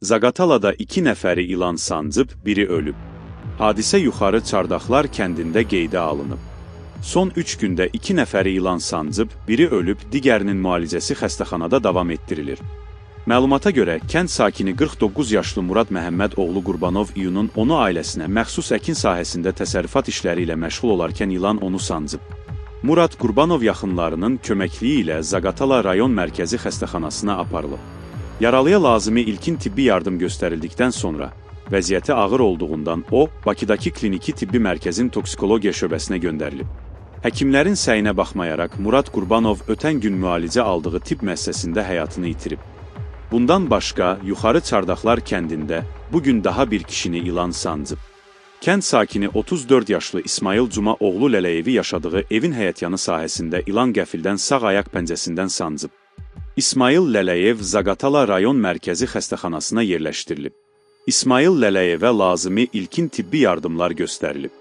Zaqatalada 2 nəfəri ilan sancıb, biri ölüb. Hadisə Yuxarı Çardaqlar kəndində qeydə alınıb. Son 3 gündə 2 nəfəri ilan sancıb, biri ölüb, digərinin müalicəsi xəstəxanada davam etdirilir. Məlumata görə, kənd sakini 49 yaşlı Murad Məhəmməd oğlu Qurbanov iyunun 10-u ailəsinə məxsus əkin sahəsində təsərrüfat işləri ilə məşğul olarkən ilan onu sancıb. Murad Qurbanov yaxınlarının köməkliyi ilə Zaqatala rayon mərkəzi xəstəxanasına aparılıb. Yaralıya lazımi ilkin tibbi yardım göstərildikdən sonra, vəziyyəti ağır olduğundan o, Bakıdakı Kliniki Tibbi Mərkəzin Toksikologiya şöbəsinə göndərilib. Həkimlərin səyinə baxmayaraq, Murad Qurbanov ötən gün müalicə aldığı tibb müəssisəsində həyatını itirib. Bundan başqa, Yuxarı Çardaqlar kəndində bugün daha bir kişini ilan sancıb. Kənd sakini 34 yaşlı İsmail Cuma oğlu Lələyevi yaşadığı evin həyətyanı sahəsində ilan qəfildən sağ ayaq pəncəsindən sancıb. İsmail Lələyev Zaqatala rayon mərkəzi xəstəxanasına yerləşdirilib. İsmail Lələyevə lazımi ilkin tibbi yardımlar göstərilib.